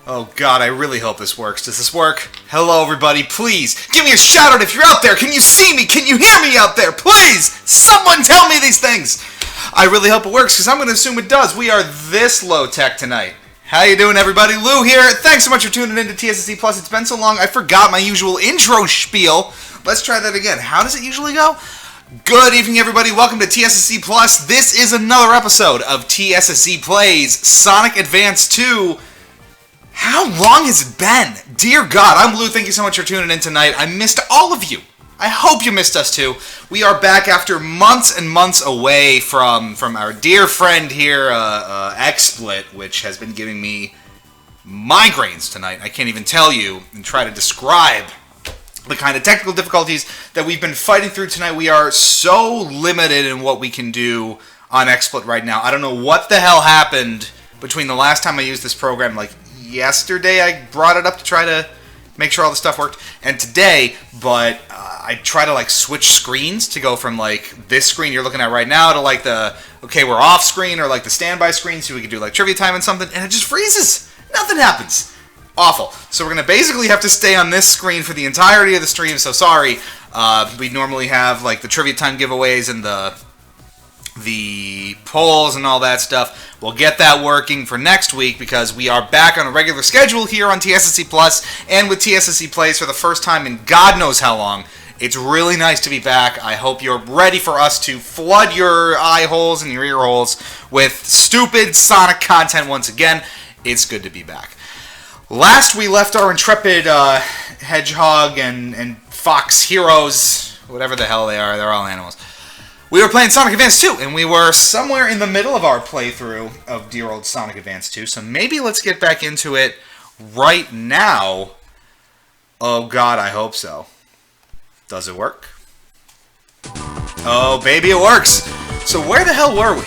Oh god, I really hope this works. Does this work? Hello everybody, please, give me a shout out if you're out there. Can you see me? Can you hear me out there? Please! Someone tell me these things! I really hope it works, because I'm going to assume it does. We are this low tech tonight. How you doing everybody? Lou here. Thanks so much for tuning in to TSSZ Plus. It's been so long, I forgot my usual intro spiel. Let's try that again. How does it usually go? Good evening everybody, welcome to TSSZ Plus. This is another episode of TSSZ Plays Sonic Advance 2. How long has it been? Dear God, I'm Lou. Thank you so much for tuning in tonight. I missed all of you. I hope you missed us too. We are back after months and months away from our dear friend here, XSplit, which has been giving me migraines tonight. I can't even tell you and try to describe the kind of technical difficulties that we've been fighting through tonight. We are so limited in what we can do on XSplit right now. I don't know what the hell happened between the last time I used this program, like yesterday I brought it up to try to make sure all the stuff worked, and today, but I try to like switch screens to go from like this screen you're looking at right now to like the, okay, we're off screen, or like the standby screen so we can do like trivia time and something, and it just freezes. Nothing happens. Awful. So we're going to basically have to stay on this screen for the entirety of the stream, so sorry. We normally have like the trivia time giveaways and the polls and all that stuff. We'll get that working for next week because we are back on a regular schedule here on TSSZ Plus and with TSSZ Plays for the first time in God knows how long. It's really nice to be back. I hope you're ready for us to flood your eye holes and your ear holes with stupid Sonic content once again. It's good to be back. Last we left our intrepid hedgehog and fox heroes, whatever the hell they are, they're all animals. We were playing Sonic Advance 2, and we were somewhere in the middle of our playthrough of dear old Sonic Advance 2, so maybe let's get back into it right now. Oh god, I hope so. Does it work? Oh, baby, it works! So where the hell were we?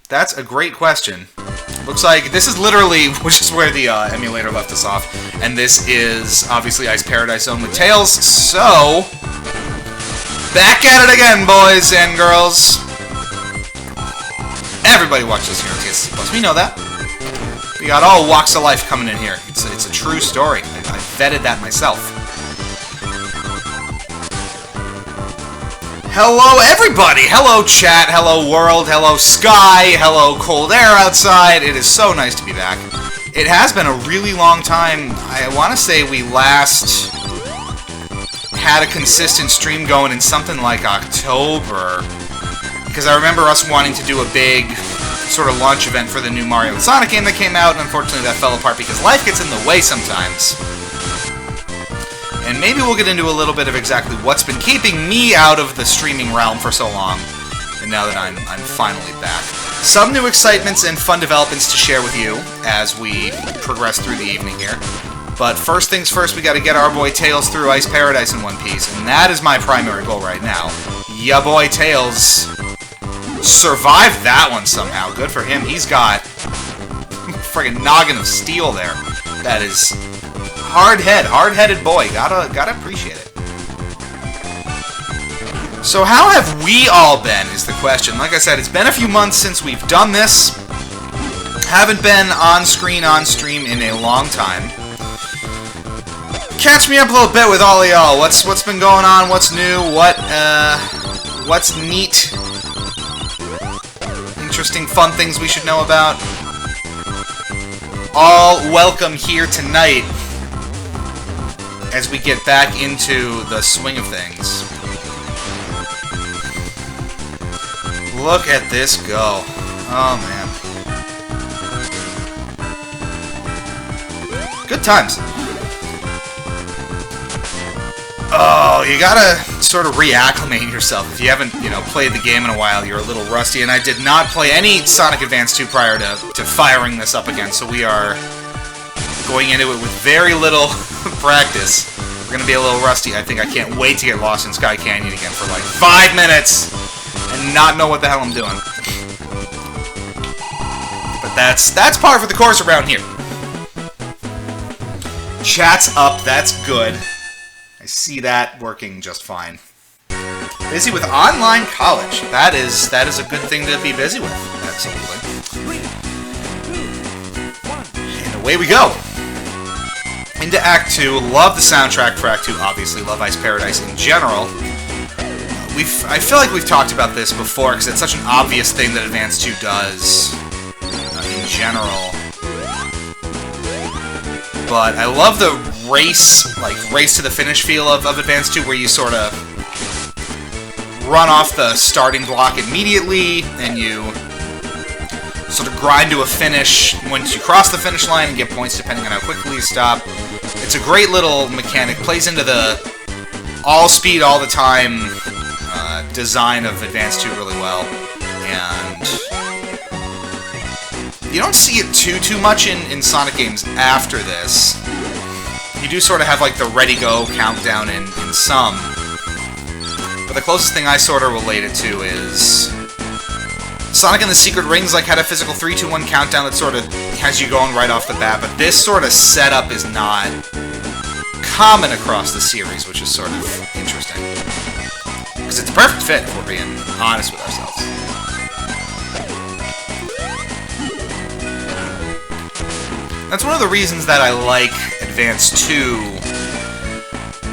That's a great question. Looks like this is literally, which is where the emulator left us off, and this is obviously Ice Paradise Zone with Tails, so back at it again, boys and girls. Everybody watch this here on TSSZ Plus. We know that. We got all walks of life coming in here. It's a true story. I vetted that myself. Hello, everybody. Hello, chat. Hello, world. Hello, sky. Hello, cold air outside. It is so nice to be back. It has been a really long time. I want to say we last had a consistent stream going in something like October, because I remember us wanting to do a big sort of launch event for the new Mario and Sonic game that came out, and unfortunately that fell apart because life gets in the way sometimes. And maybe we'll get into a little bit of exactly what's been keeping me out of the streaming realm for so long, and now that I'm finally back. Some new excitements and fun developments to share with you as we progress through the evening here. But first things first, we got to get our boy Tails through Ice Paradise in one piece, and that is my primary goal right now. Ya boy Tails survived that one somehow. Good for him. He's got a friggin' noggin of steel there. That is hard-headed boy. Gotta appreciate it. So how have we all been is the question. Like I said, it's been a few months since we've done this. Haven't been on stream in a long time. Catch me up a little bit with all of y'all. What's been going on? What's new? What's neat? Interesting, fun things we should know about. All welcome here tonight as we get back into the swing of things. Look at this go. Oh man. Good times. Oh, you gotta sort of reacclimate yourself. If you haven't, played the game in a while, you're a little rusty, and I did not play any Sonic Advance 2 prior to firing this up again, so we are going into it with very little practice. We're gonna be a little rusty. I think I can't wait to get lost in Sky Canyon again for like 5 minutes and not know what the hell I'm doing. But that's par for the course around here. Chat's up, that's good. I see that working just fine. Busy with online college. That is a good thing to be busy with. Absolutely. And away we go. into Act 2. Love the soundtrack for Act 2, obviously. Love Ice Paradise in general. I feel like we've talked about this before, because it's such an obvious thing that Advance 2 does in general. But I love the race to the finish feel of Advance 2, where you sort of run off the starting block immediately, and you sort of grind to a finish once you cross the finish line and get points depending on how quickly you stop. It's a great little mechanic, plays into the all speed, all the time design of Advance 2 really well, and you don't see it too much in Sonic games after this. You do sort of have like the ready-go countdown in some, but the closest thing I sort of relate it to is Sonic and the Secret Rings had a physical 3, 2, 1 countdown that sort of has you going right off the bat, but this sort of setup is not common across the series, which is sort of interesting. Because it's a perfect fit, if we're being honest with ourselves. That's one of the reasons that I like Advance 2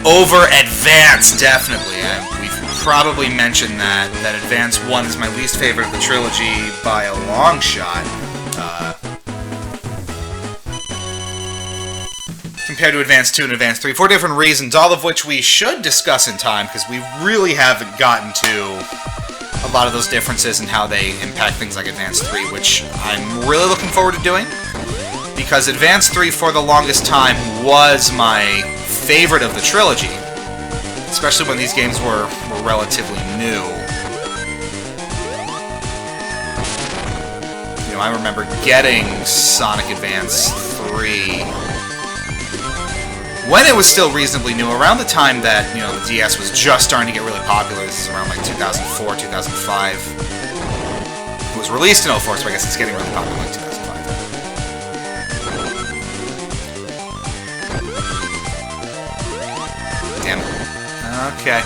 over Advance, definitely. We've probably mentioned that Advance 1 is my least favorite of the trilogy by a long shot. Compared to Advance 2 and Advance 3, for different reasons, all of which we should discuss in time, because we really haven't gotten to a lot of those differences and how they impact things like Advance 3, which I'm really looking forward to doing, because Advance 3, for the longest time, was my favorite of the trilogy, especially when these games were relatively new. You know, I remember getting Sonic Advance 3 when it was still reasonably new, around the time that, you know, the DS was just starting to get really popular. This is around like 2004, 2005. It was released in 04, so I guess it's getting really popular in 2005. Damn it. Okay.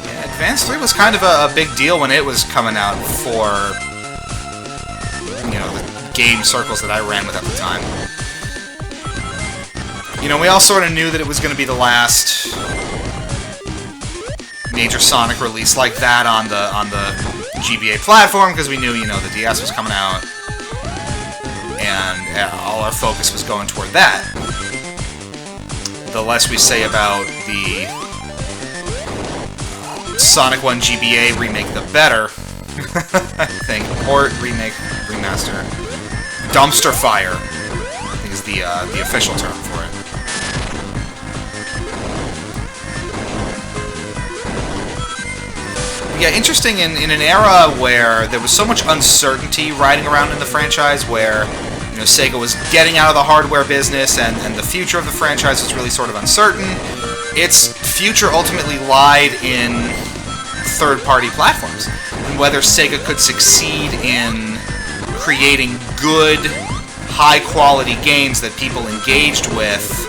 Yeah, Advance 3 was kind of a big deal when it was coming out for, you know, the game circles that I ran with at the time. You know, we all sort of knew that it was going to be the last major Sonic release like that on the GBA platform, because we knew, you know, the DS was coming out, and all our focus was going toward that. The less we say about the Sonic 1 GBA remake, the better. I think. Port, remake, remaster. Dumpster fire, I think is the official term for it. Yeah, interesting in an era where there was so much uncertainty riding around in the franchise, where, you know, SEGA was getting out of the hardware business, and the future of the franchise was really sort of uncertain. Its future ultimately lied in third-party platforms, and whether SEGA could succeed in creating good, high-quality games that people engaged with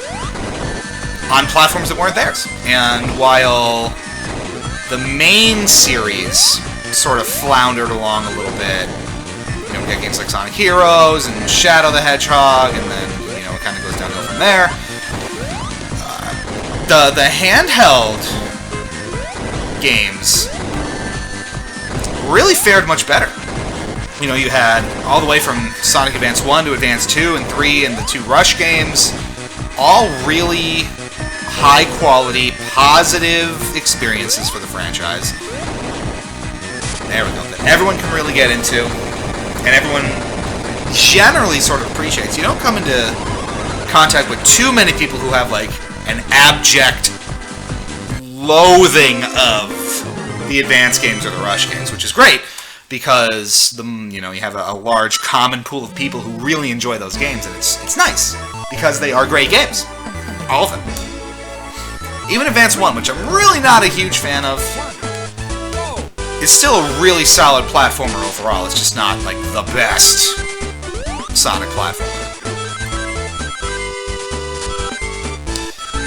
on platforms that weren't theirs. And while the main series sort of floundered along a little bit, you know, we got games like Sonic Heroes and Shadow the Hedgehog, and then, you know, it kind of goes downhill from there. The handheld games really fared much better. You know, you had all the way from Sonic Advance 1 to Advance 2 and 3 and the 2 Rush games, all really high-quality, positive experiences for the franchise. There we go. That everyone can really get into, and everyone generally sort of appreciates. You don't come into contact with too many people who have, like, an abject loathing of the Advance games or the Rush games, which is great, because you know, you have a large common pool of people who really enjoy those games, and it's nice, because they are great games. All of them. Even Advance 1, which I'm really not a huge fan of, is still a really solid platformer overall. It's just not, like, the best Sonic platformer.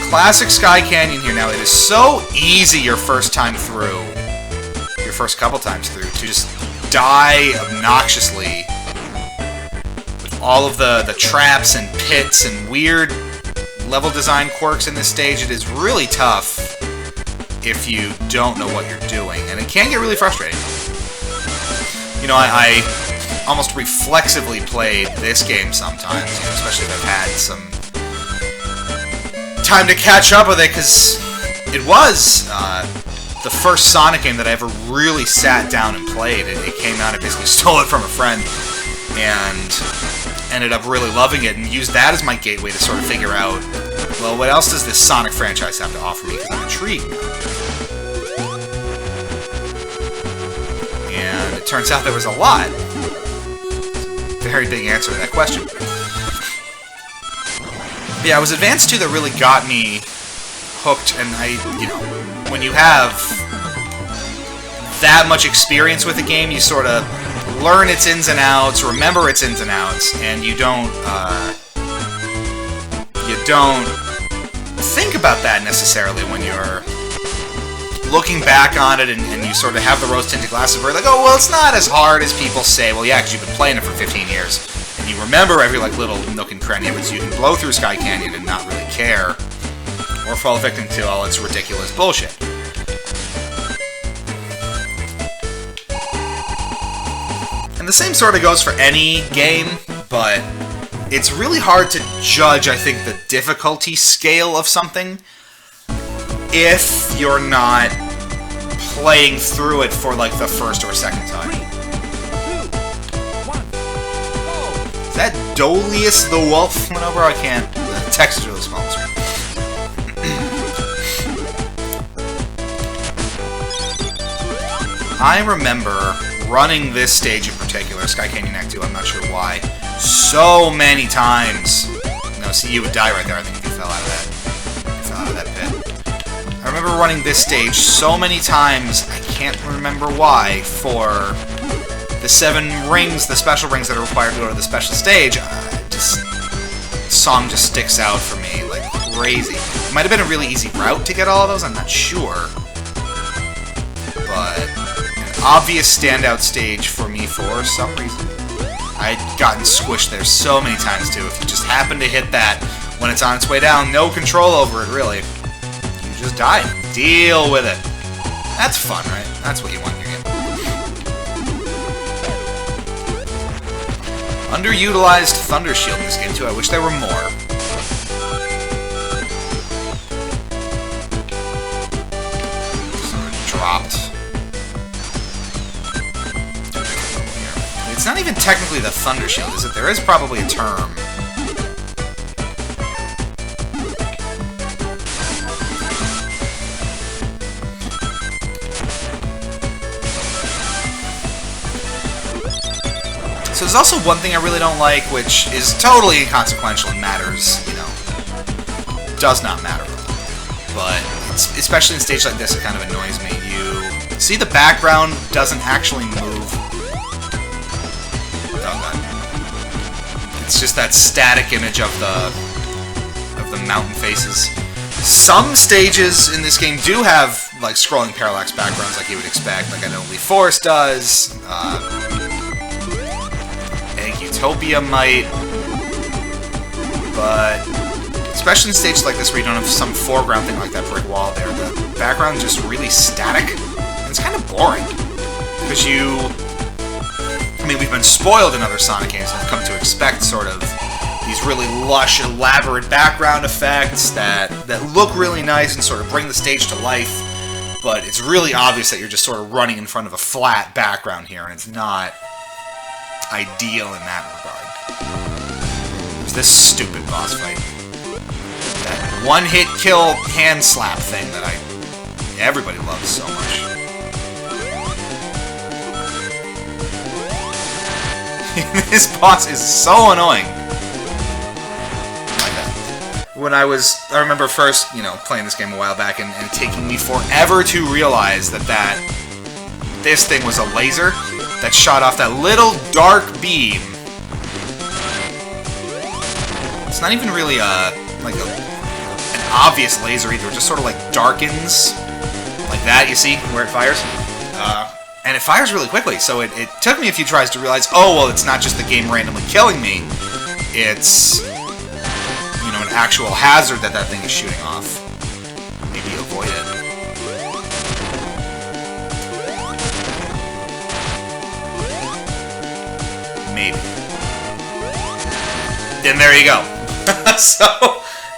Classic Sky Canyon here. Now, it is so easy your first time through, your first couple times through, to just die obnoxiously all of the traps and pits and weird level design quirks in this stage. It is really tough if you don't know what you're doing, and it can get really frustrating. You know, I almost reflexively played this game sometimes, you know, especially if I've had some time to catch up with it, because it was the first Sonic game that I ever really sat down and played. It came out, I basically stole it from a friend, and ended up really loving it, and used that as my gateway to sort of figure out, well, what else does this Sonic franchise have to offer me, because I'm intrigued. And it turns out there was a lot. Very big answer to that question. But yeah, it was Advance 2 that really got me hooked, and you know, when you have that much experience with a game, you sort of learn its ins and outs, remember its ins and outs, and you don't think about that necessarily when you're looking back on it, and you sort of have the rose-tinted glasses where you're like, oh, well, it's not as hard as people say. Well, yeah, because you've been playing it for 15 years, and you remember every like little nook and cranny, but you can blow through Sky Canyon and not really care, or fall victim to all its ridiculous bullshit. And the same sort of goes for any game, but it's really hard to judge, I think, the difficulty scale of something if you're not playing through it for, like, the first or second time. 3, 2, 1, go! Is that Dolius the Wolf went over? I can't. The text is really small. I remember running this stage in particular, Sky Canyon Act 2, I'm not sure why, so many times. No, see, you would die right there, I think, if you fell out of that pit. I remember running this stage so many times, I can't remember why, for the 7 rings, the special rings that are required to go to the special stage. The song just sticks out for me like crazy. It might have been a really easy route to get all of those, I'm not sure. But an obvious standout stage for me for some reason. I'd gotten squished there so many times too. If you just happen to hit that when it's on its way down, no control over it really. Just die. Deal with it. That's fun, right? That's what you want in your game. Underutilized Thunder Shield in this game, too. I wish there were more. Sort of dropped. It's not even technically the Thunder Shield, is it? There is probably a term. So there's also one thing I really don't like, which is totally inconsequential and matters, you know, does not matter. But it's, especially in a stage like this, it kind of annoys me. You see the background doesn't actually move. It's just that static image of the mountain faces. Some stages in this game do have like scrolling parallax backgrounds, like you would expect, like I know Leaf Forest does. Utopia might, but especially in stages like this where you don't have some foreground thing like that brick wall there, the background's just really static, and it's kind of boring, because I mean, we've been spoiled in other Sonic games and have come to expect sort of these really lush, elaborate background effects that look really nice and sort of bring the stage to life, but it's really obvious that you're just sort of running in front of a flat background here, and it's not ideal in that regard. There's this stupid boss fight. That one-hit kill hand slap thing that everybody loves so much. This boss is so annoying. Like that. When I remember first, you know, playing this game a while back and taking me forever to realize that this thing was a laser that shot off that little dark beam. It's not even really an obvious laser either. It just sort of like darkens like that. You see where it fires? And it fires really quickly, so it took me a few tries to realize, oh, well, it's not just the game randomly killing me. It's, you know, an actual hazard that thing is shooting off. Maybe avoid it. Maybe. Then there you go. So,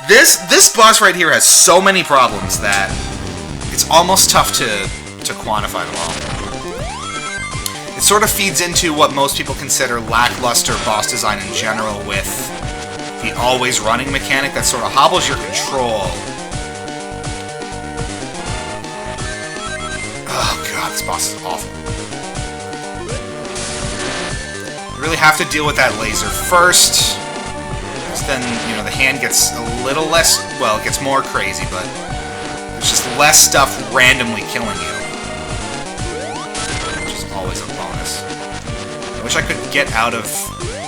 this boss right here has so many problems that it's almost tough to quantify them all. It sort of feeds into what most people consider lackluster boss design in general, with the always running mechanic that sort of hobbles your control. Oh god, this boss is awful. You really have to deal with that laser first, because then, you know, the hand gets a little less, well, it gets more crazy, but there's just less stuff randomly killing you. Which is always a bonus. I wish I could get out of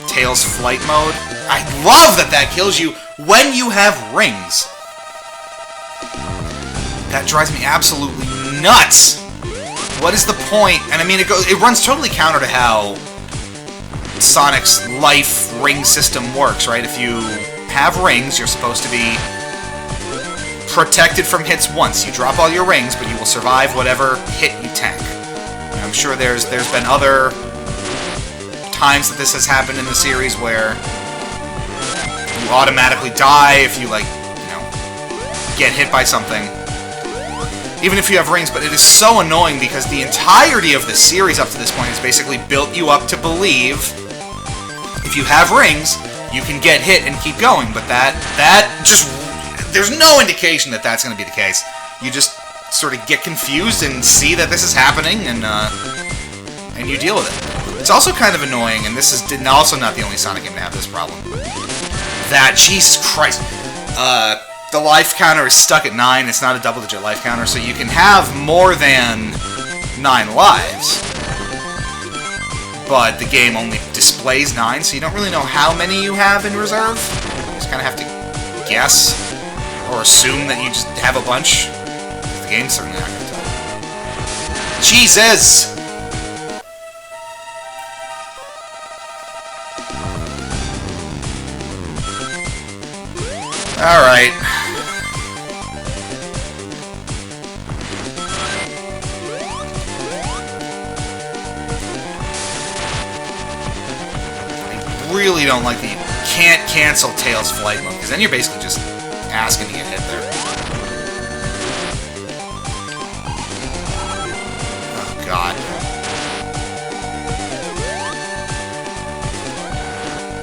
Tails flight mode. I love that kills you when you have rings. That drives me absolutely nuts. What is the point? And I mean, it runs totally counter to how Sonic's life ring system works, right? If you have rings, you're supposed to be protected from hits once. You drop all your rings, but you will survive whatever hit you tank. And I'm sure there's been other times that this has happened in the series where you automatically die if you, like, you know, get hit by something, even if you have rings. But it is so annoying because the entirety of the series up to this point has basically built you up to believe if you have rings, you can get hit and keep going. But that just, there's no indication that that's going to be the case. You just sort of get confused and see that this is happening, and you deal with it. It's also kind of annoying, and this is also not the only Sonic game to have this problem, that, Jesus Christ, the life counter is stuck at 9. It's not a double-digit life counter, so you can have more than 9 lives, but the game only displays 9, so you don't really know how many you have in reserve. You just kind of have to guess, or assume that you just have a bunch. The game's certainly not going to tell you. Jesus! Alright. I really don't like that you can't cancel Tails flight mode, because then you're basically just asking to get hit there. Oh, God.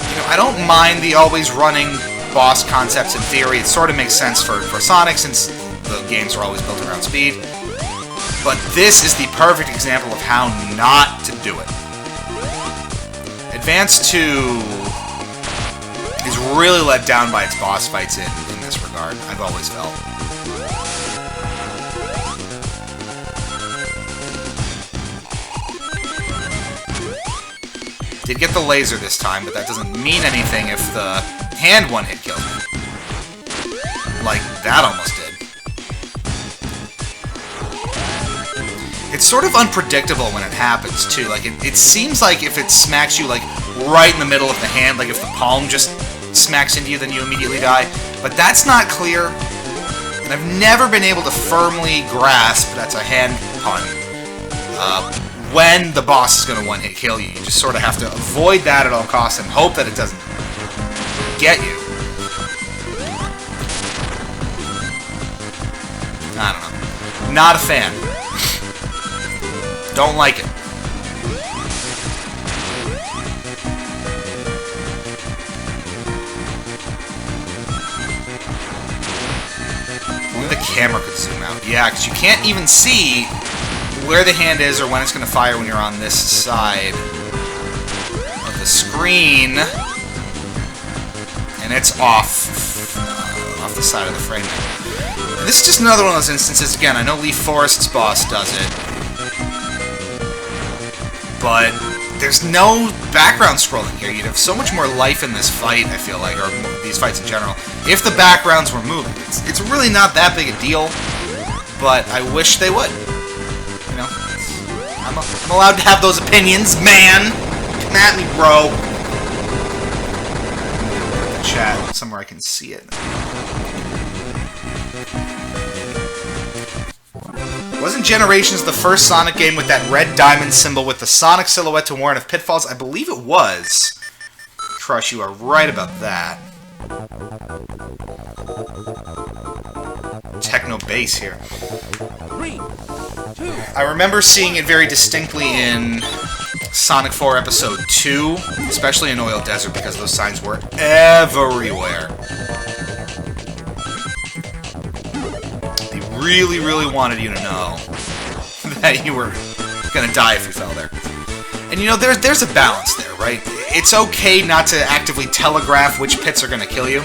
You know, I don't mind the always running boss concepts in theory. It sort of makes sense for Sonic, since the games are always built around speed. But this is the perfect example of how not to do it. Advance 2 is really let down by its boss fights in this regard, I've always felt. Did get the laser this time, but that doesn't mean anything if the hand one-hit kills me. Like that almost did. It's sort of unpredictable when it happens, too. Like, it seems like if it smacks you, like, right in the middle of the hand, like if the palm just smacks into you, then you immediately die. But that's not clear, and I've never been able to firmly grasp, that's a hand pun, when the boss is going to one-hit kill you. You just sort of have to avoid that at all costs and hope that it doesn't get you. I don't know. Not a fan. Don't like it. Only the camera could zoom out. Yeah, because you can't even see where the hand is or when it's going to fire when you're on this side of the screen. And it's off the side of the frame. And this is just another one of those instances. Again, I know Leaf Forest's boss does it, but there's no background scrolling here. You'd have so much more life in this fight, I feel like, or these fights in general, if the backgrounds were moving. It's really not that big a deal, but I wish they would. You know, I'm allowed to have those opinions, man! Come at me, bro! Chat somewhere I can see it. Wasn't Generations the first Sonic game with that red diamond symbol with the Sonic silhouette to warn of pitfalls? I believe it was. Crush, you are right about that. Techno bass here. 3, 2. I remember seeing it very distinctly in Sonic 4 Episode 2, especially in Oil Desert, because those signs were everywhere. They really, really wanted you to know that you were gonna die if you fell there. And you know, there's a balance there, right? It's okay not to actively telegraph which pits are gonna kill you.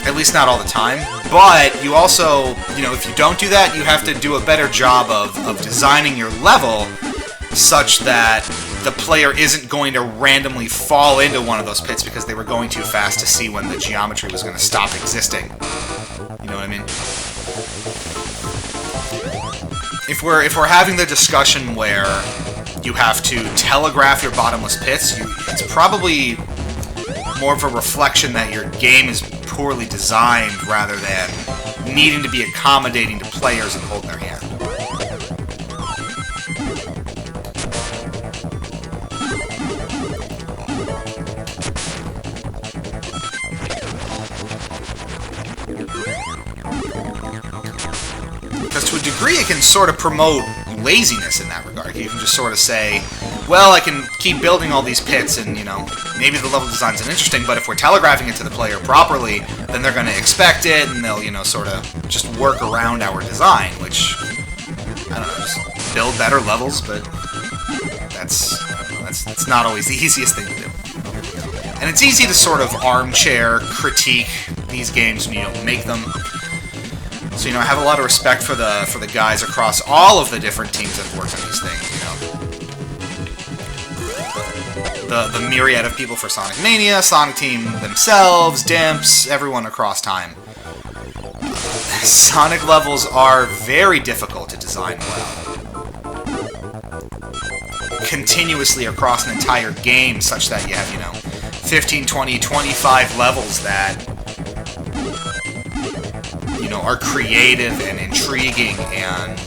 At least not all the time. But you also, you know, if you don't do that, you have to do a better job of designing your level such that the player isn't going to randomly fall into one of those pits because they were going too fast to see when the geometry was going to stop existing. You know what I mean? If we're having the discussion where you have to telegraph your bottomless pits, it's probably more of a reflection that your game is poorly designed rather than needing to be accommodating to players and holding their hand. Because to a degree it can sort of promote laziness in that regard. You can just sort of say, well, I can keep building all these pits and, you know, maybe the level design isn't interesting, but if we're telegraphing it to the player properly, then they're going to expect it, and they'll, you know, sort of just work around our design, which, I don't know, just build better levels, but that's not always the easiest thing to do. And it's easy to sort of armchair critique these games when you don't make them. So, you know, I have a lot of respect for the guys across all of the different teams that worked on these things, you know. The myriad of people for Sonic Mania, Sonic Team themselves, Dimps, everyone across time. Sonic levels are very difficult to design well. Continuously across an entire game, such that you have, you know, 15, 20, 25 levels that, you know, are creative and intriguing and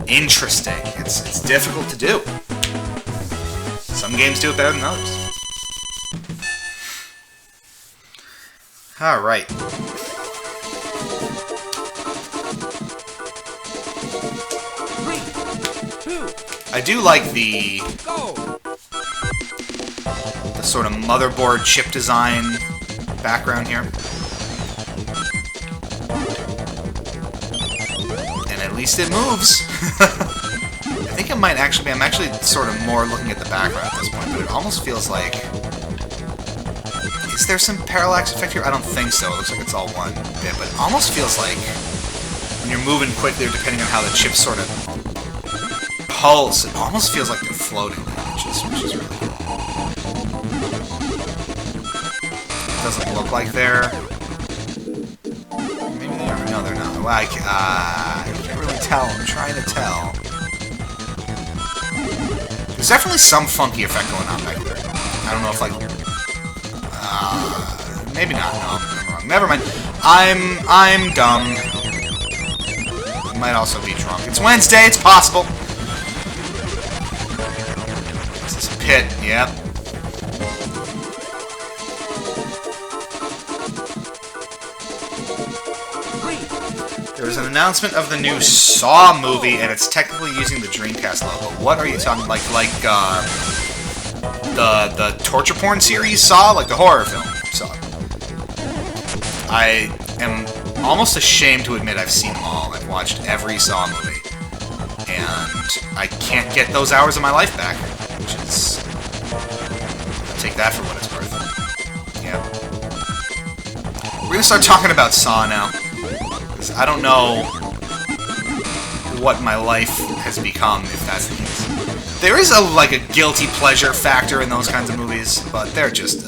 interesting. It's difficult to do. Some games do it better than others. Alright. I do like the sort of motherboard chip design background here. And at least it moves. I think it might actually be, I'm actually sort of more looking at the background at this point, but it almost feels like... Is there some parallax effect here? I don't think so. It looks like it's all one bit, but it almost feels like when you're moving quickly, or depending on how the chips sort of pulse, it almost feels like they're floating, which is really cool. It doesn't look like they're... Maybe they are. No, they're not. Well, I can't really tell. I'm trying to tell. There's definitely some funky effect going on back there. I don't know if, like... maybe not. No, I'm wrong. Never mind. I'm dumb. I might also be drunk. It's Wednesday. It's possible. This is a pit. Yep. There was an announcement of the new Saw movie, and it's technically using the Dreamcast logo. What are you talking like the torture porn series Saw, like the horror film Saw? I am almost ashamed to admit I've seen them all. I've watched every Saw movie, and I can't get those hours of my life back, which is... I'll take that for what it's worth. Yeah. We're gonna start talking about Saw now. I don't know what my life has become, if that's the case. There is like a guilty pleasure factor in those kinds of movies, but they're just,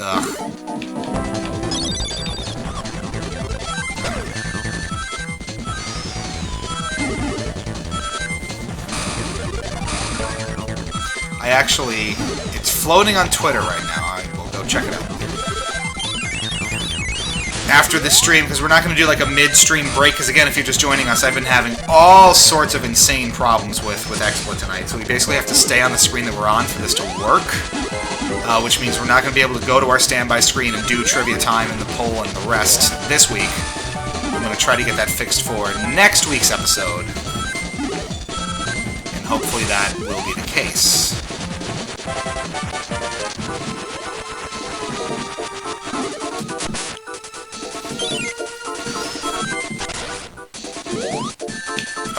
It's floating on Twitter right now. I will go check it out after this stream, because we're not going to do like a mid-stream break, because again, if you're just joining us, I've been having all sorts of insane problems with XSplit tonight, so we basically have to stay on the screen that we're on for this to work, which means we're not going to be able to go to our standby screen and do trivia time and the poll and the rest this week. I'm going to try to get that fixed for next week's episode, and hopefully that will be the case.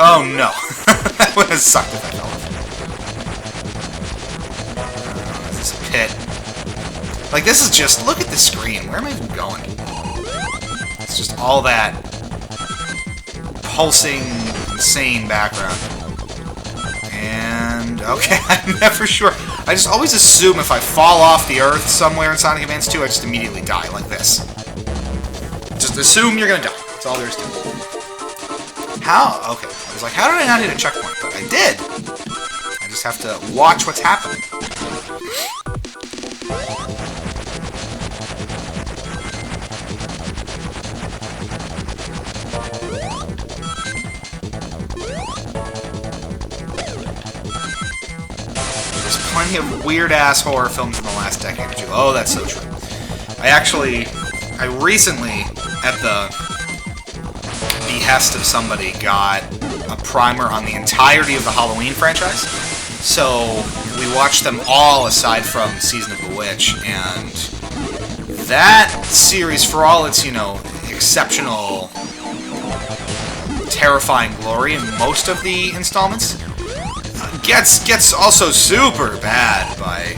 Oh no! That would have sucked if I fell off. Is this a pit? Like, this is just... Look at the screen. Where am I even going? It's just all that pulsing, insane background. And... Okay, I'm never sure. I just always assume if I fall off the earth somewhere in Sonic Advance 2, I just immediately die, like this. Just assume you're gonna die. That's all there is to it. How? Okay. I was like, how did I not hit a checkpoint? But I did! I just have to watch what's happening. There's plenty of weird-ass horror films in the last decade or two. Oh, that's so true. I recently, at the behest of somebody, got a primer on the entirety of the Halloween franchise. So we watched them all aside from Season of the Witch, and that series, for all its, you know, exceptional, terrifying glory in most of the installments, gets also super bad by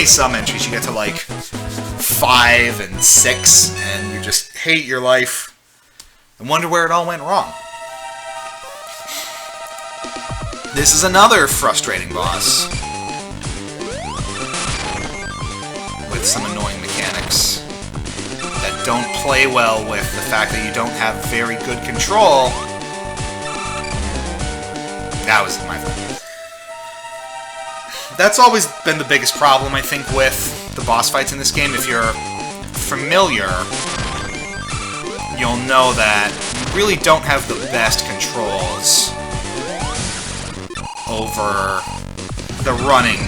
some entries. You get to like 5 and 6, and you just hate your life and wonder where it all went wrong. This is another frustrating boss with some annoying mechanics that don't play well with the fact that you don't have very good control. That was my fault. That's always been the biggest problem, I think, with the boss fights in this game. If you're familiar, you'll know that you really don't have the best controls over the running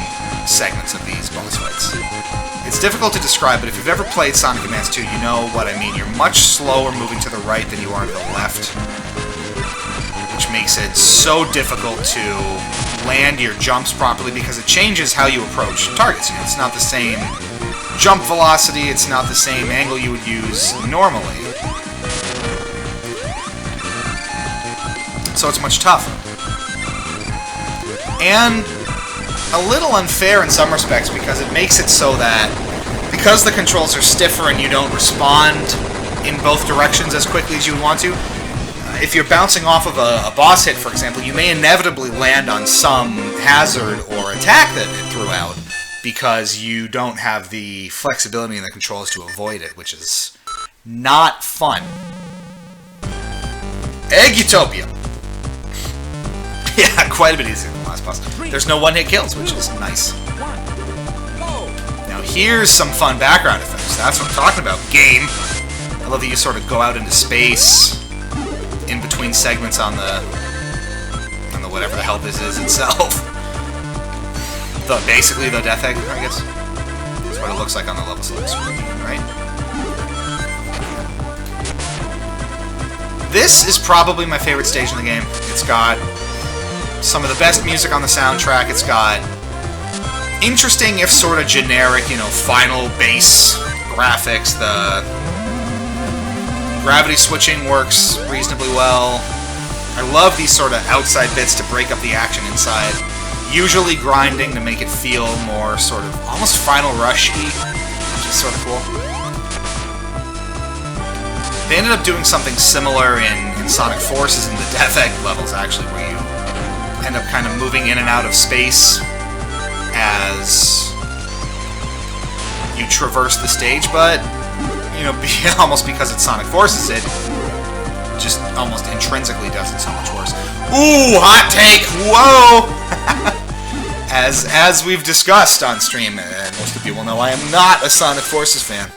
segments of these boss fights. It's difficult to describe, but if you've ever played Sonic Advance 2, you know what I mean. You're much slower moving to the right than you are to the left, which makes it so difficult to land your jumps properly because it changes how you approach targets. You know, it's not the same jump velocity, it's not the same angle you would use normally. So it's much tougher. And a little unfair in some respects, because it makes it so that because the controls are stiffer and you don't respond in both directions as quickly as you would want to, if you're bouncing off of a boss hit, for example, you may inevitably land on some hazard or attack that it threw out because you don't have the flexibility in the controls to avoid it, which is not fun. Egg Utopia! Yeah, quite a bit easier than the last boss. There's no one-hit kills, which is nice. Now here's some fun background effects. That's what I'm talking about, game! I love that you sort of go out into space in between segments on the whatever the hell this is itself. Basically the Death Egg, I guess. That's what it looks like on the level select screen, right? This is probably my favorite stage in the game. It's got some of the best music on the soundtrack. It's got interesting, if sort of generic, you know, final bass graphics. The gravity switching works reasonably well. I love these sort of outside bits to break up the action inside. Usually grinding to make it feel more sort of almost Final Rush-y, which is sort of cool. They ended up doing something similar in Sonic Forces in the Death Egg levels, actually, where you end up kind of moving in and out of space as you traverse the stage, but, you know, almost because it's Sonic Forces, it just almost intrinsically does it so much worse. Ooh, hot take! Whoa! As we've discussed on stream, and most of you will know, I am not a Sonic Forces fan.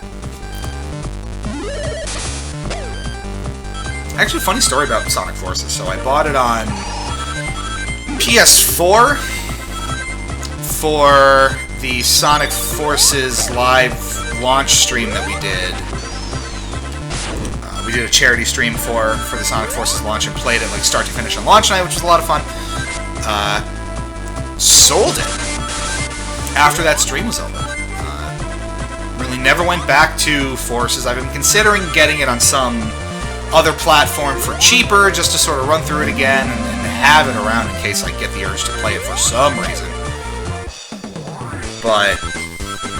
Actually, funny story about Sonic Forces. So I bought it on PS4 for the Sonic Forces live launch stream that we did. We did a charity stream for the Sonic Forces launch and played it like start to finish on launch night, which was a lot of fun. Sold it after that stream was over. Really never went back to Forces. I've been considering getting it on some other platform for cheaper, just to sort of run through it again and have it around in case I get the urge to play it for some reason. But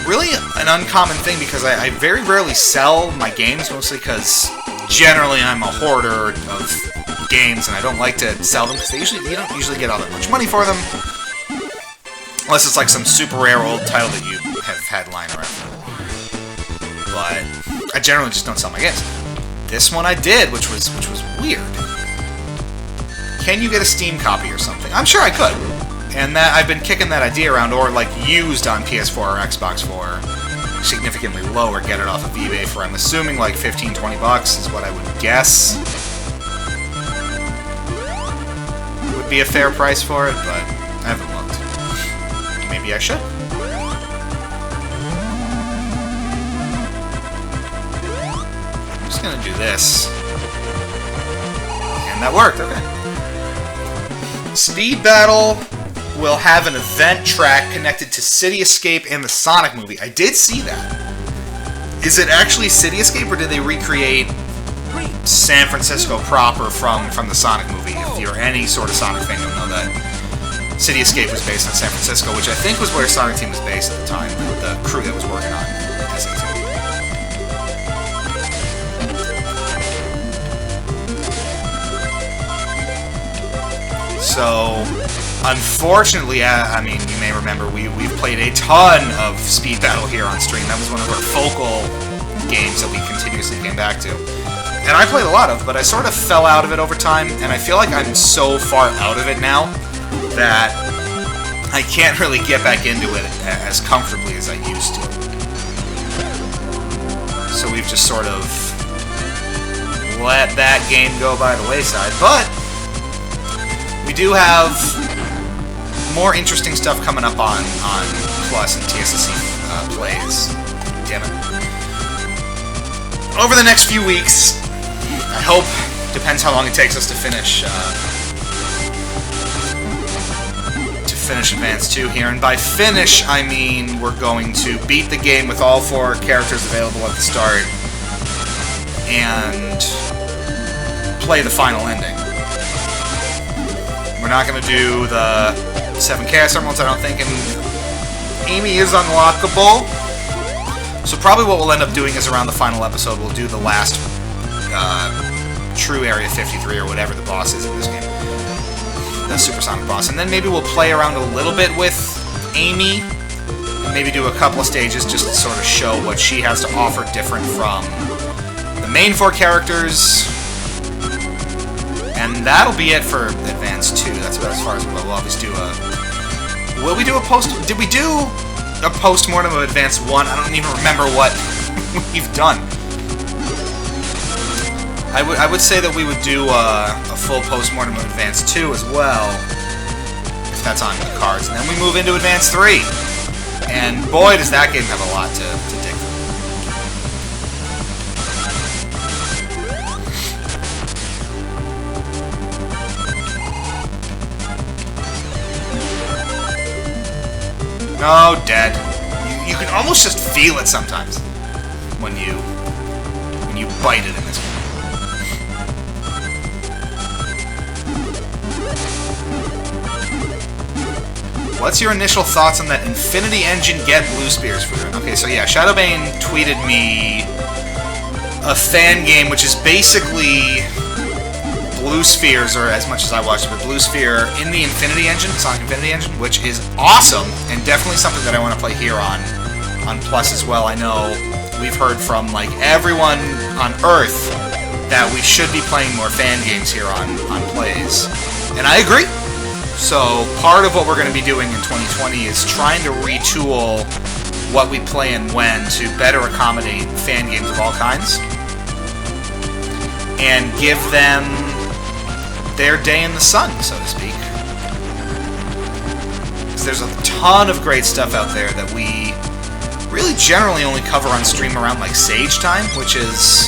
really an uncommon thing, because I very rarely sell my games, mostly because generally I'm a hoarder of games and I don't like to sell them, because you don't usually get all that much money for them, unless it's like some super rare old title that you have had lying around. But I generally just don't sell my games. This one I did, which was weird. Can you get a Steam copy or something? I'm sure I could. And that I've been kicking that idea around, or like used on PS4 or Xbox for significantly lower, get it off of eBay for, I'm assuming, like 15, 20 bucks is what I would guess would be a fair price for it, but I haven't looked. Maybe I should. I'm just gonna do this. And that worked, okay. Speed Battle will have an event track connected to City Escape and the Sonic movie. I did see that. Is it actually City Escape, or did they recreate San Francisco proper from the Sonic movie? If you're any sort of Sonic fan, you'll know that City Escape was based on San Francisco, which I think was where Sonic Team was based at the time, the crew that was working on SEGA. So, unfortunately, I mean, you may remember, we've played a ton of Speed Battle here on stream. That was one of our focal games that we continuously came back to. And I played a lot of, but I sort of fell out of it over time, and I feel like I'm so far out of it now that I can't really get back into it as comfortably as I used to. So we've just sort of let that game go by the wayside, but we do have more interesting stuff coming up on Plus and TSSZ Plays. Damn it. Over the next few weeks, I hope, depends how long it takes us to finish Advance 2 here, and by finish, I mean we're going to beat the game with all 4 characters available at the start, and play the final ending. We're not going to do the 7 Chaos Emeralds, I don't think, and Amy is unlockable. So probably what we'll end up doing is around the final episode, we'll do the last true Area 53 or whatever the boss is in this game. The Supersonic boss. And then maybe we'll play around a little bit with Amy, and maybe do a couple of stages just to sort of show what she has to offer different from the main 4 characters. And that'll be it for Advance 2. That's about as far as we'll always do a... Will we do a post... Did we do a post-mortem of Advance 1? I don't even remember what we've done. I would say that we would do a full post-mortem of Advance 2 as well, if that's on the cards. And then we move into Advance 3. And boy, does that game have a lot to dig through. No, dead. You can almost just feel it sometimes when you bite it in this game. What's your initial thoughts on that Infinity Engine Get Blue Spears for it? Okay, so yeah, Shadowbane tweeted me a fan game, which is basically Blue Spheres, or as much as I watched it, but Blue Sphere in the Infinity Engine, Sonic Infinity Engine, which is awesome, and definitely something that I want to play here on Plus as well. I know we've heard from, like, everyone on Earth that we should be playing more fan games here on Plays, and I agree. So part of what we're going to be doing in 2020 is trying to retool what we play and when to better accommodate fan games of all kinds and give them their day in the sun, so to speak. Because there's a ton of great stuff out there that we really generally only cover on stream around like Sage time, which is,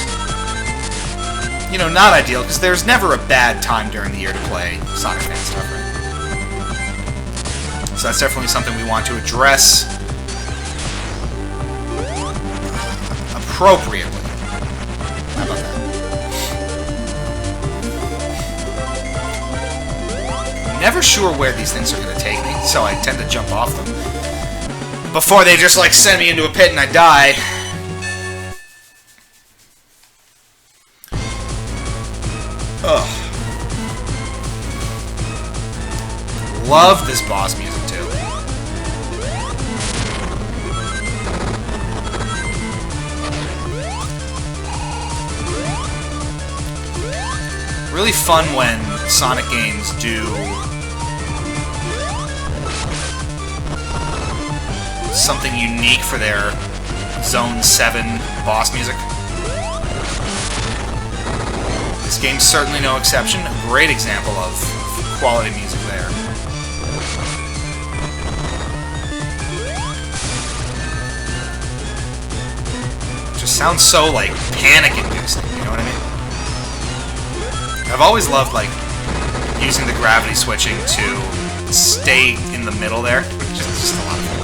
you know, not ideal because there's never a bad time during the year to play Sonic fan stuff, right? So that's definitely something we want to address appropriately. How about that? I'm never sure where these things are going to take me, so I tend to jump off them before they just like send me into a pit and I die. Ugh. Love this boss music too. Really fun when Sonic games do something unique for their Zone 7 boss music. This game's certainly no exception. A great example of quality music there. Just sounds so, like, panic-inducing, you know what I mean? I've always loved, like, using the gravity switching to stay in the middle there. Just a lot of fun.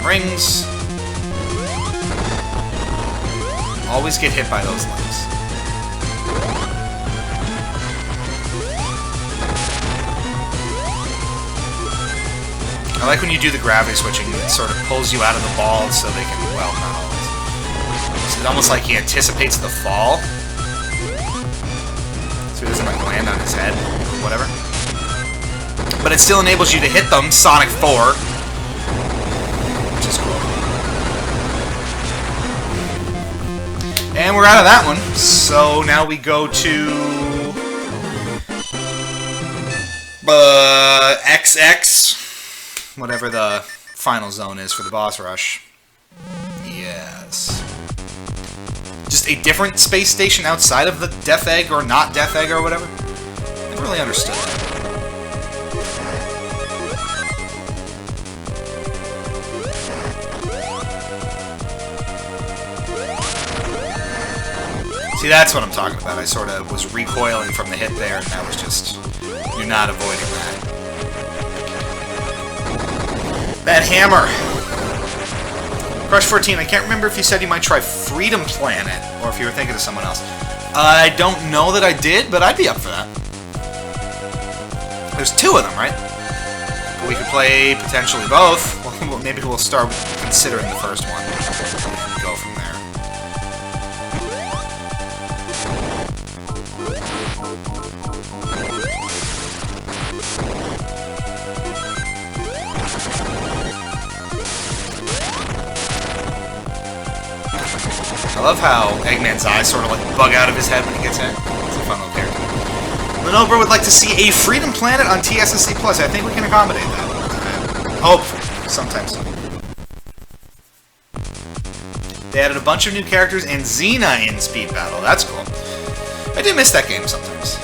Rings. Always get hit by those lights. I like when you do the gravity switching, it sort of pulls you out of the balls so they can, well, not always. It's almost like he anticipates the fall. So he doesn't like land on his head or whatever. But it still enables you to hit them, Sonic 4. Which is cool. And we're out of that one. So now we go to XX, whatever the final zone is for the boss rush. Yes. Just a different space station outside of the Death Egg or not Death Egg or whatever. Never really understood that. See, that's what I'm talking about. I sort of was recoiling from the hit there, and that was just... You're not avoiding that. That hammer! Crush 14, I can't remember if you said you might try Freedom Planet, or if you were thinking of someone else. I don't know that I did, but I'd be up for that. There's two of them, right? But we could play potentially both. Well, maybe we'll start considering the first one. And go from there. I love how Eggman's eyes sort of like bug out of his head when he gets hit. It's a fun little character. Lenober would like to see a Freedom Planet on TSSZ Plus. I think we can accommodate that. Hopefully. Sometime soon. They added a bunch of new characters and Xena in Speed Battle. That's cool. I do miss that game sometimes.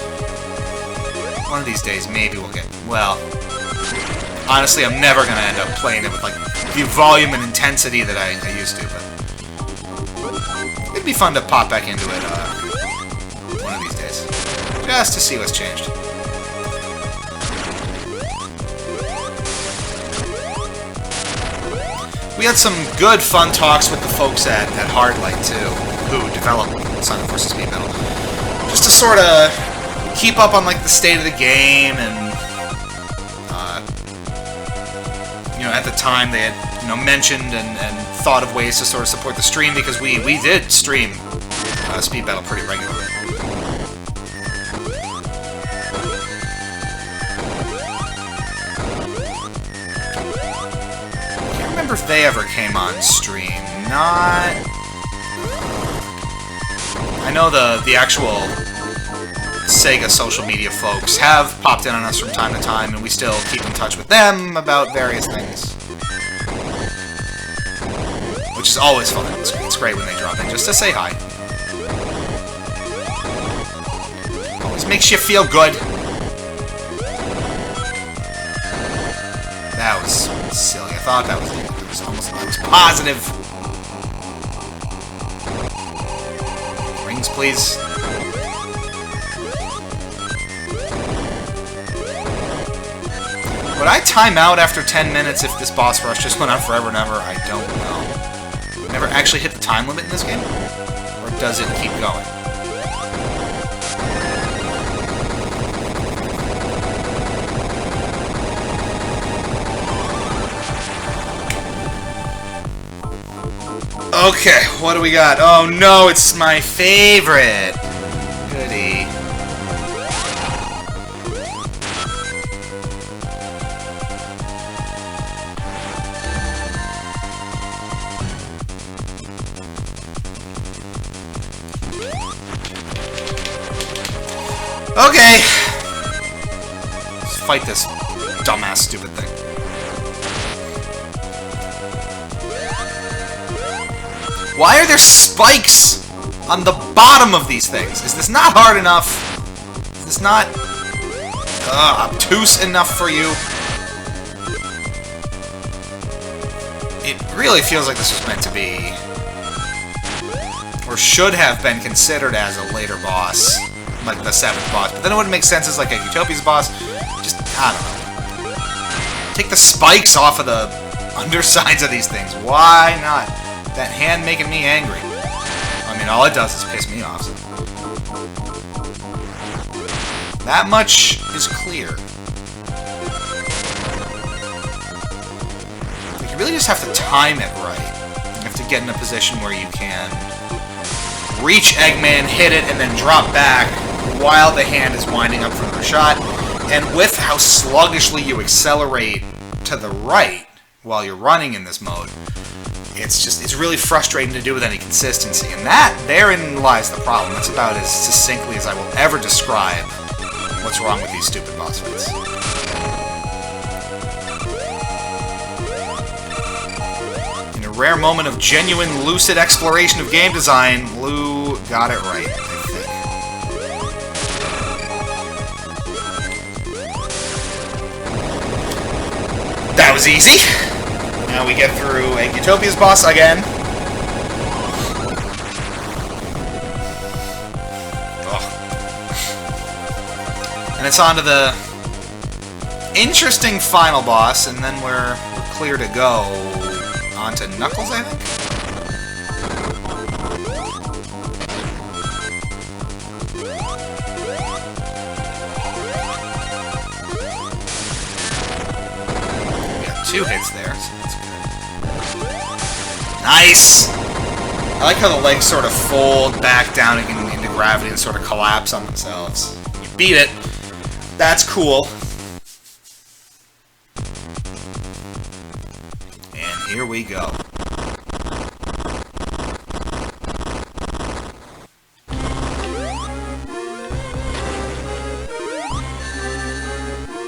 One of these days, maybe we'll get... Well, honestly, I'm never going to end up playing it with like the volume and intensity that I used to, but... It'd be fun to pop back into it one of these days. Just to see what's changed. We had some good fun talks with the folks at Hardlight, too, who developed Sonic vs. Speed Battle. Just to sort of keep up on like the state of the game and you know, at the time they had, you know, mentioned and thought of ways to sort of support the stream, because we did stream Speed Battle pretty regularly. I can't remember if they ever came on stream. I I know the actual SEGA social media folks have popped in on us from time to time, and we still keep in touch with them about various things. Which is always fun. It's great when they drop in just to say hi. Always makes you feel good. That was silly. I thought that was negative. It was almost like it was positive. Rings, please. Would I time out after 10 minutes if this boss rush just went on forever and ever? I don't know. Never actually hit the time limit in this game? Or does it keep going? Okay, what do we got? Oh no, it's my favorite! Goody. Okay! Let's fight this dumbass stupid thing. Why are there spikes on the bottom of these things? Is this not hard enough? Is this not obtuse enough for you? It really feels like this was meant to be, or should have been considered as a later boss, like the 7th boss. But then it wouldn't make sense as like a Utopia's boss. Just, I don't know. Take the spikes off of the undersides of these things. Why not? That hand making me angry. I mean, all it does is piss me off. So. That much is clear. Like, you really just have to time it right. You have to get in a position where you can reach Eggman, hit it, and then drop back while the hand is winding up for another shot. And with how sluggishly you accelerate to the right while you're running in this mode, it's really frustrating to do with any consistency. And therein lies the problem. That's about as succinctly as I will ever describe what's wrong with these stupid boss fights. In a rare moment of genuine, lucid exploration of game design, Blue got it right, I think. That was easy. Now we get through a Utopia's boss again. Ugh. And it's on to the interesting final boss, and then we're clear to go on to Knuckles, I think? We got 2 hits there, so that's good. Nice! I like how the legs sort of fold back down into gravity and sort of collapse on themselves. You beat it. That's cool. And here we go.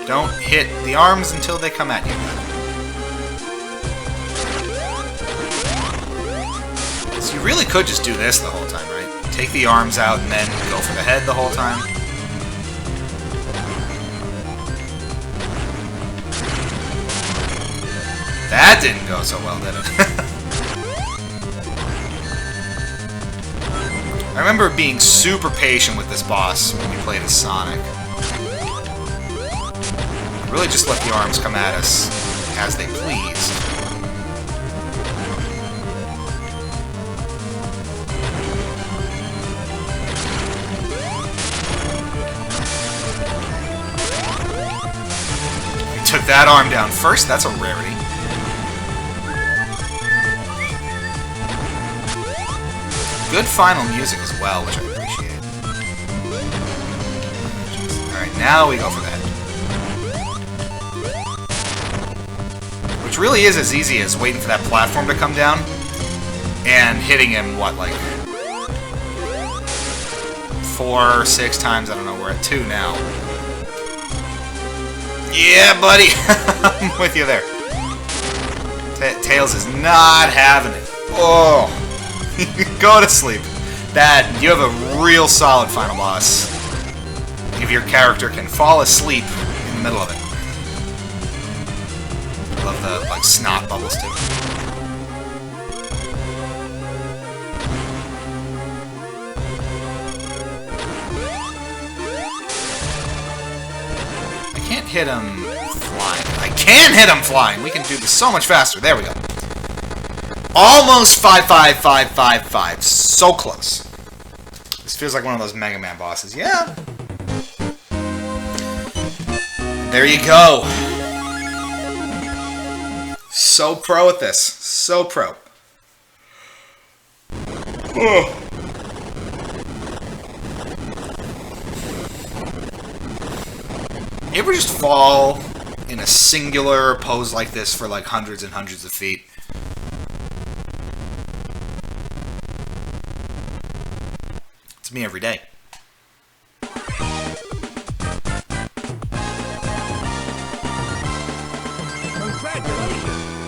Don't hit the arms until they come at you. So you really could just do this the whole time, right? Take the arms out and then go for the head the whole time. That didn't go so well, did it? I remember being super patient with this boss when we played as Sonic. Really just let the arms come at us as they please. We took that arm down first, that's a rarity. Good final music as well, which I appreciate. Alright, now we go for that. Which really is as easy as waiting for that platform to come down and hitting him, what, like 4 or 6 times. I don't know. We're at 2 now. Yeah, buddy. I'm with you there. Tails is not having it. Oh. Go to sleep. That, you have a real solid final boss. If your character can fall asleep in the middle of it. I love the, like, snot bubbles, too. I can't hit him flying. I can hit him flying! We can do this so much faster. There we go. Almost 55555. So close. This feels like one of those Mega Man bosses. Yeah. There you go. So pro at this. So pro. Ugh. You ever just fall in a singular pose like this for like hundreds and hundreds of feet? It's me every day.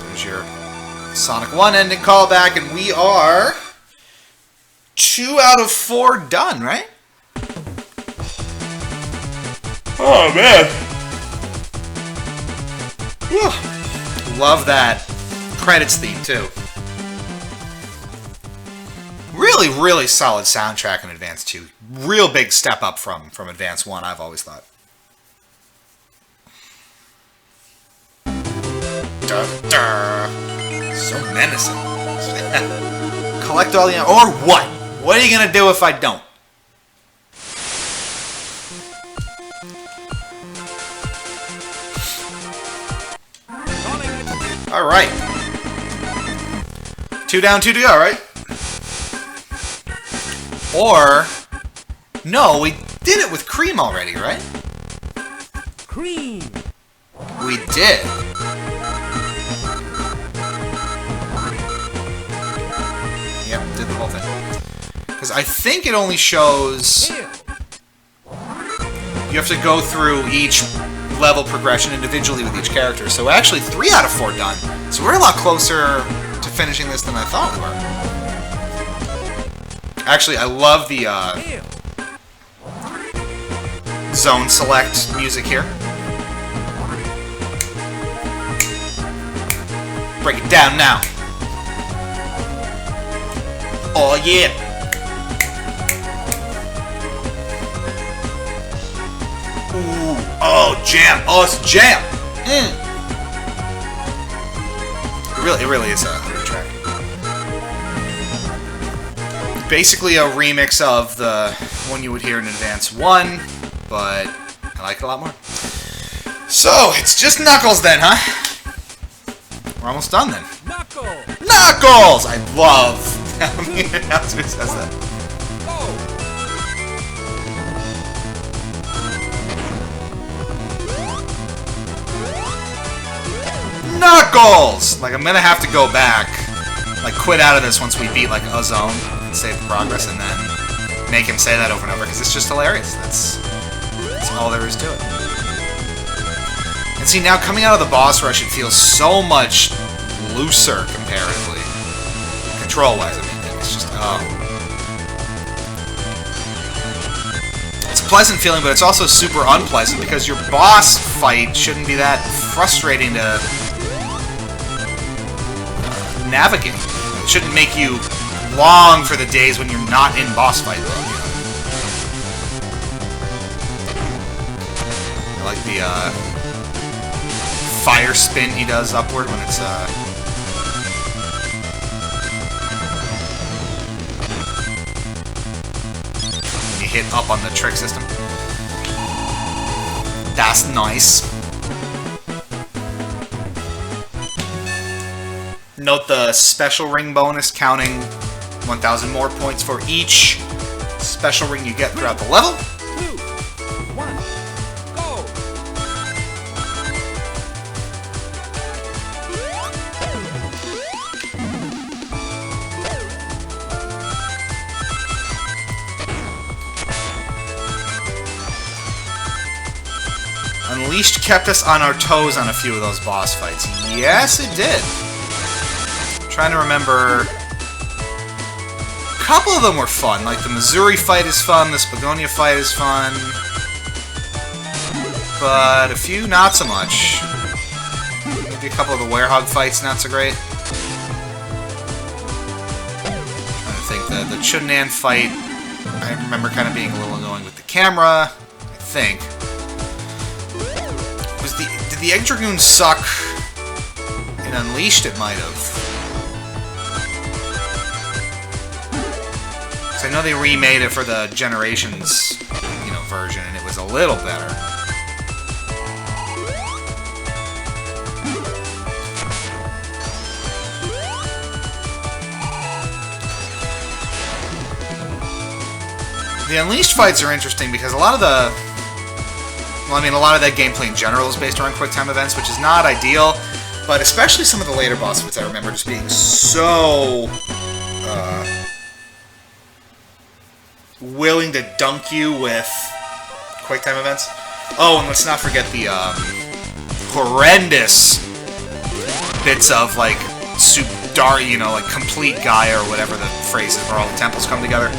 There's your Sonic 1 ending callback, and we are 2 out of 4 done, right? Oh, man. Whew. Love that credits theme, too. Really, really solid soundtrack in Advance 2. Real big step up from Advance 1, I've always thought. So menacing. Collect all the... Or what? What are you going to do if I don't? Alright. 2 down, 2 to go, right? Or... No, we did it with Cream already, right? Cream. We did. Yep, did the whole thing. Because I think it only shows... You have to go through each level progression individually with each character. So actually 3 out of 4 done. So we're a lot closer to finishing this than I thought we were. Actually, I love the zone select music here. Break it down now. Oh yeah. Ooh, oh jam, oh it's jam. It really is a good track. Basically a remix of the one you would hear in Advance 1, but I like it a lot more. So, it's just Knuckles then, huh? We're almost done then. Knuckles! Knuckles! I love how the announcer says that. Knuckles! Like, I'm gonna have to go back, like, quit out of this once we beat, like, a zone and save the progress, and then make him say that over and over, because it's just hilarious. That's all there is to it. And see, now coming out of the boss rush, it feels so much looser, comparatively. Control-wise, I mean, it's just, oh. It's a pleasant feeling, but it's also super unpleasant, because your boss fight shouldn't be that frustrating to navigate. It shouldn't make you long for the days when you're not in boss fight mode. I like the fire spin he does upward when it's when you hit up on the trick system. That's nice. Note the special ring bonus, counting 1,000 more points for each special ring you get throughout the level. 2, 1, go! Unleashed kept us on our toes on a few of those boss fights. Yes, it did. I'm trying to remember... A couple of them were fun. Like, the Missouri fight is fun, the Spagonia fight is fun. But a few, not so much. Maybe a couple of the Werehog fights, not so great. I think the Chunnan fight, I remember kind of being a little annoying with the camera, I think. Did the Egg Dragoon suck in Unleashed? It might have. Because I know they remade it for the Generations, version, and it was a little better. The Unleashed fights are interesting because a lot of the... Well, I mean, a lot of that gameplay in general is based around quick-time events, which is not ideal, but especially some of the later boss fights I remember just being so... willing to dunk you with quick-time events. Oh, and let's not forget the horrendous bits of, like, like, complete Gaia, or whatever the phrase is, where all the temples come together.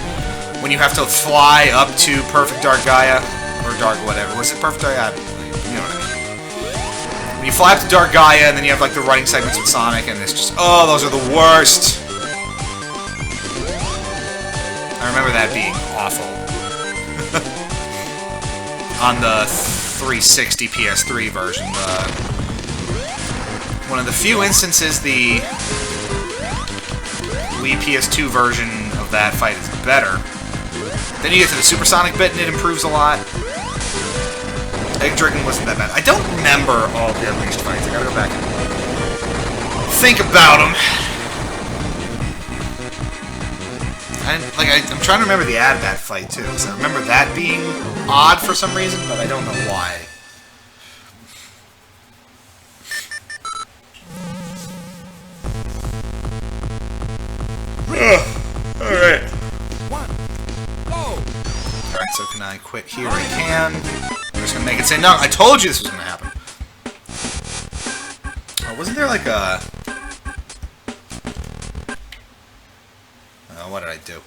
When you have to fly up to Perfect Dark Gaia, or Dark whatever. Was it Perfect Dark Gaia? You know what I mean. When you fly up to Dark Gaia, and then you have like the running segments with Sonic, and it's just, oh, those are the worst! I remember that being awful. On the 360 PS3 version, one of the few instances the Wii PS2 version of that fight is better. Then you get to the supersonic bit and it improves a lot. Egg Dragoon wasn't that bad. I don't remember all the Unleashed fights. I gotta go back and think about them. I'm trying to remember the Ad-Bat fight too, because I remember that being odd for some reason, but I don't know why. Alright. Alright, so can I quit here? I can. I'm just gonna make it say, no, I told you this was gonna happen. Oh, wasn't there like a... Oh, what did I do?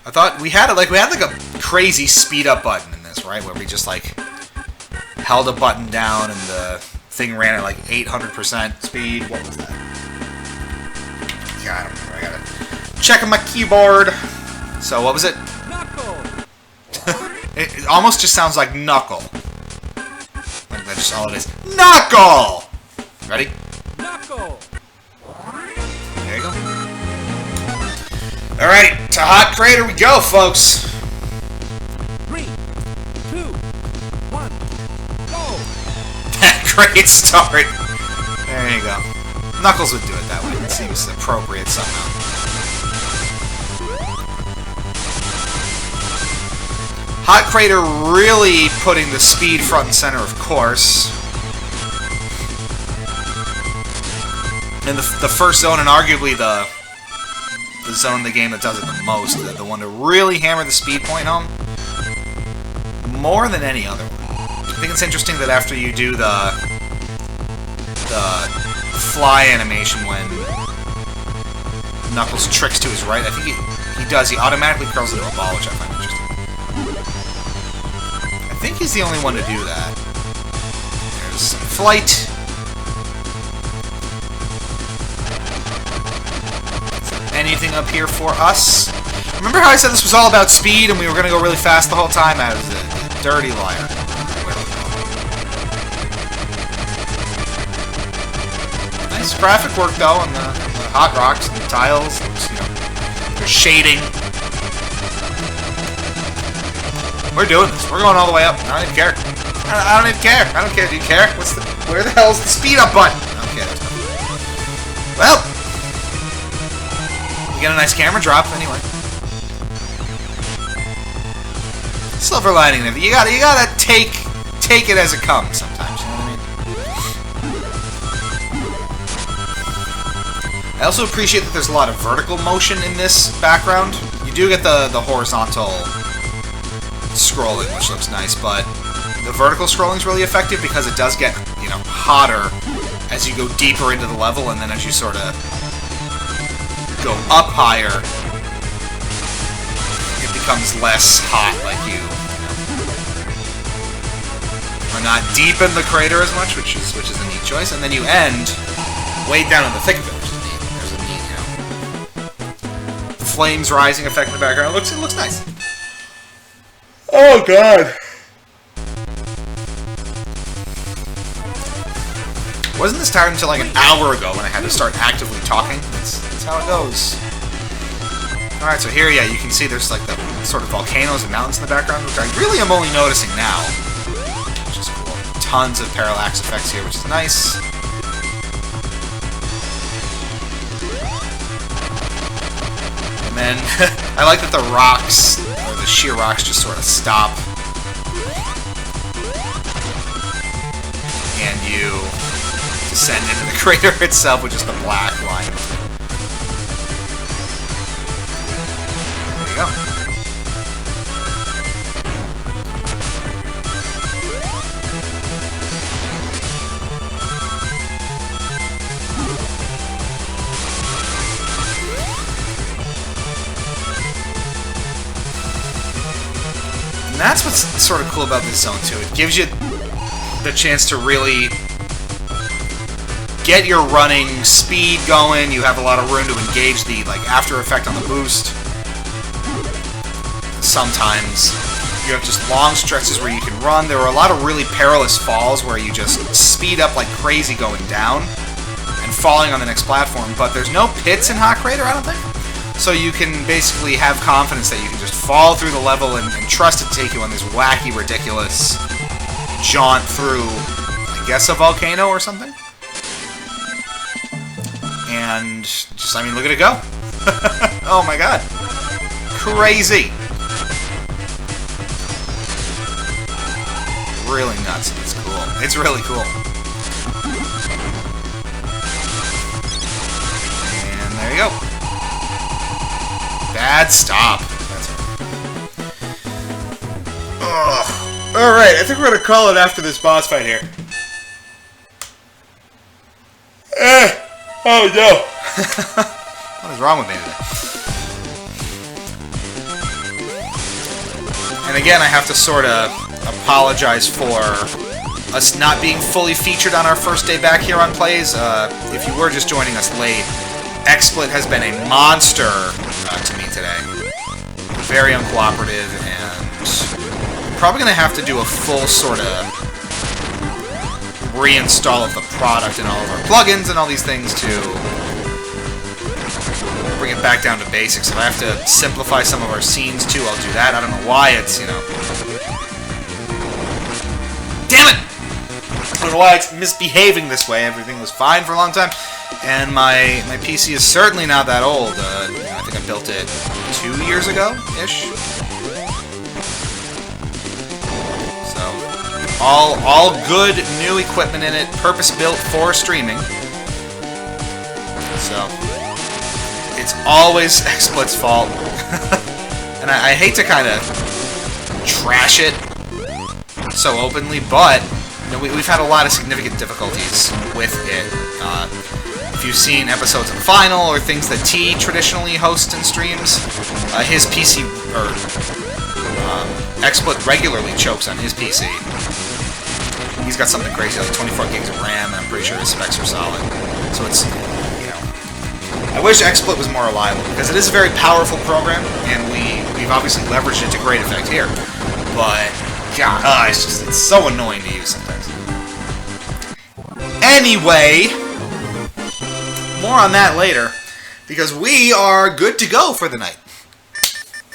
I thought we had like a crazy speed up button in this, right? Where we just like held a button down and the thing ran at like 800% speed. What was that? Yeah, I don't remember. I gotta check on my keyboard. So what was it? It almost just sounds like Knuckle. Like that's just all it is. Knuckle! Ready? Knuckle! There you go. Alright, to Hot Crater we go, folks! 3, 2, 1, go! Great start! There you go. Knuckles would do it that way. It seems appropriate somehow. Hot Crater really putting the speed front and center, of course. And the first zone, and arguably the zone in the game that does it the most, the one to really hammer the speed point home, more than any other one. I think it's interesting that after you do the fly animation when Knuckles tricks to his right, I think he automatically curls into a ball, which I find interesting. I think he's the only one to do that. There's some flight. Anything up here for us? Remember how I said this was all about speed and we were going to go really fast the whole time? I was a dirty liar. Nice graphic work though on the hot rocks and the tiles. There's shading. We're doing this. We're going all the way up. I don't even care. I don't even care. I don't care. Do you care? Where the hell's the speed up button? Okay. Well, you get a nice camera drop anyway. Silver lining. You gotta take it as it comes sometimes. You know what I mean? I also appreciate that there's a lot of vertical motion in this background. You do get the horizontal scrolling, which looks nice, but the vertical scrolling is really effective because it does get, you know, hotter as you go deeper into the level, and then as you sort of go up higher, it becomes less hot, like you are not deep in the crater as much, which is a neat choice. And then you end way down in the thick of it, which is neat. There's a neat, you know, flames rising effect in the background. It looks nice. Oh god. Wasn't this tired until like an hour ago when I had to start actively talking? That's how it goes. Alright, so here, yeah, you can see there's like the sort of volcanoes and mountains in the background, which I really am only noticing now. Which is cool. Tons of parallax effects here, which is nice. And then, I like that the rocks, or the sheer rocks, just sort of stop. And you descend into the crater itself with just a black line. There you go. And that's what's sort of cool about this zone too. It gives you the chance to really get your running speed going. You have a lot of room to engage the after effect on the boost. Sometimes you have just long stretches where you can run. There are a lot of really perilous falls where you just speed up like crazy going down and falling on the next platform, but there's no pits in Hot Crater, I don't think. So you can basically have confidence that you can just fall through the level and trust it to take you on this wacky, ridiculous jaunt through, I guess, a volcano or something. And just, I mean, look at it go. Oh my god. Crazy. Really nuts. It's cool. It's really cool. And there you go. Bad stop. That's right. Alright, I think we're gonna call it after this boss fight here. Oh no! What is wrong with me today? And again, I have to sort of apologize for us not being fully featured on our first day back here on Plays. If you were just joining us late, XSplit has been a monster to me today. Very uncooperative, and probably going to have to do a full sort of reinstall of the product and all of our plugins and all these things to bring it back down to basics. If I have to simplify some of our scenes too, I'll do that. I don't know why it's, you know... Damn it! I don't know why it's misbehaving this way. Everything was fine for a long time. And my PC is certainly not that old. I think I built it 2 years ago-ish. So, all good new equipment in it, purpose-built for streaming. So, it's always XSplit's fault. And I hate to kind of trash it so openly, but you know, we've had a lot of significant difficulties with it. If you've seen episodes of The Final or things that T traditionally hosts and streams, his PC, or XSplit regularly chokes on his PC. He's got something crazy, like 24 gigs of RAM, and I'm pretty sure his specs are solid. So it's, you know, I wish XSplit was more reliable, because it is a very powerful program, and we've obviously leveraged it to great effect here. But, God, it's so annoying to use sometimes. Anyway, more on that later, because we are good to go for the night.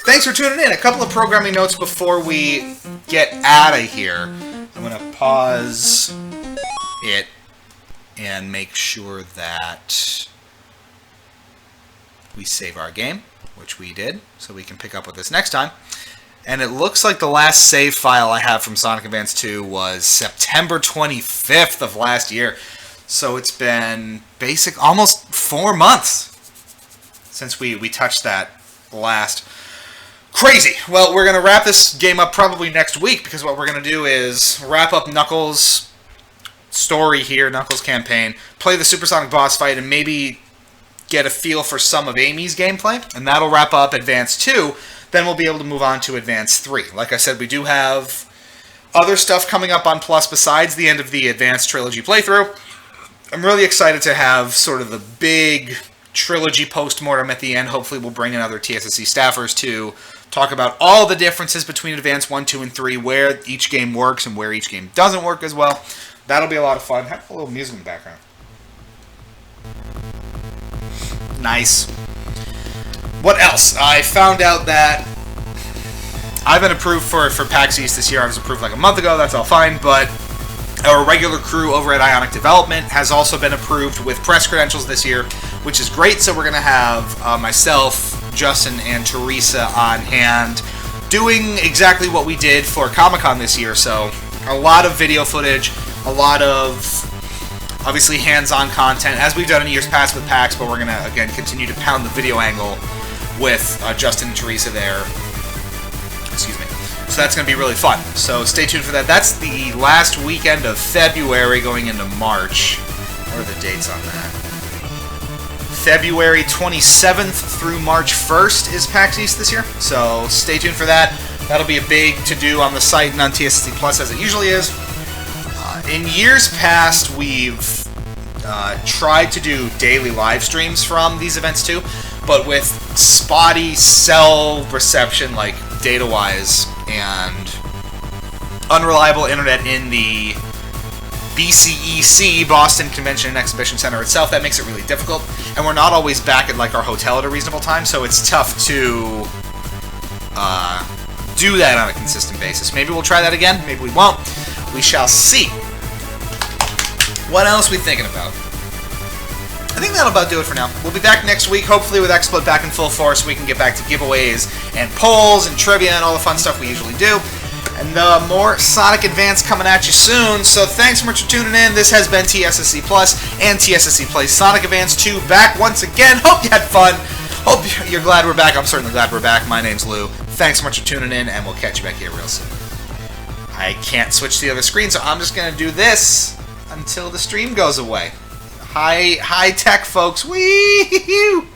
Thanks for tuning in. A couple of programming notes before we get out of here. I'm going to pause it and make sure that we save our game, which we did, so we can pick up with this next time. And it looks like the last save file I have from Sonic Advance 2 was September 25th of last year. So it's been almost 4 months since we touched that last. Crazy. Well, we're going to wrap this game up probably next week, because what we're going to do is wrap up Knuckles' story here, Knuckles' campaign, play the Supersonic boss fight, and maybe get a feel for some of Amy's gameplay, and that'll wrap up Advance 2. Then we'll be able to move on to Advance 3. Like I said, we do have other stuff coming up on Plus besides the end of the Advance Trilogy playthrough. I'm really excited to have sort of the big trilogy post-mortem at the end. Hopefully we'll bring in other TSSZ staffers to talk about all the differences between Advance 1, 2, and 3, where each game works and where each game doesn't work as well. That'll be a lot of fun. Have a little music in the background. Nice. What else? I found out that I've been approved for PAX East this year. I was approved like a month ago. That's all fine, but our regular crew over at Ionic Development has also been approved with press credentials this year, which is great. So we're going to have myself, Justin, and Teresa on hand doing exactly what we did for Comic-Con this year. So a lot of video footage, a lot of obviously hands-on content, as we've done in years past with PAX, but we're going to, again, continue to pound the video angle with Justin and Teresa there. Excuse me. So that's going to be really fun. So stay tuned for that. That's the last weekend of February going into March. What are the dates on that? February 27th through March 1st is PAX East this year. So stay tuned for that. That'll be a big to-do on the site and on TSSZ Plus, as it usually is. In years past, we've tried to do daily live streams from these events too, but with spotty cell reception, like data-wise, and unreliable internet in the BCEC, Boston Convention and Exhibition Center itself, that makes it really difficult. And we're not always back at like our hotel at a reasonable time, so it's tough to do that on a consistent basis. Maybe we'll try that again, maybe we won't. We shall see. What else are we thinking about? I think that'll about do it for now. We'll be back next week, hopefully with XSplit back in full force, so we can get back to giveaways and polls and trivia and all the fun stuff we usually do. And more Sonic Advance coming at you soon. So thanks so much for tuning in. This has been TSSZ Plus and TSSZ Plays Sonic Advance 2 back once again. Hope you had fun. Hope you're glad we're back. I'm certainly glad we're back. My name's Lou. Thanks so much for tuning in, and we'll catch you back here real soon. I can't switch to the other screen, so I'm just going to do this until the stream goes away. High tech, folks. Wee-hoo!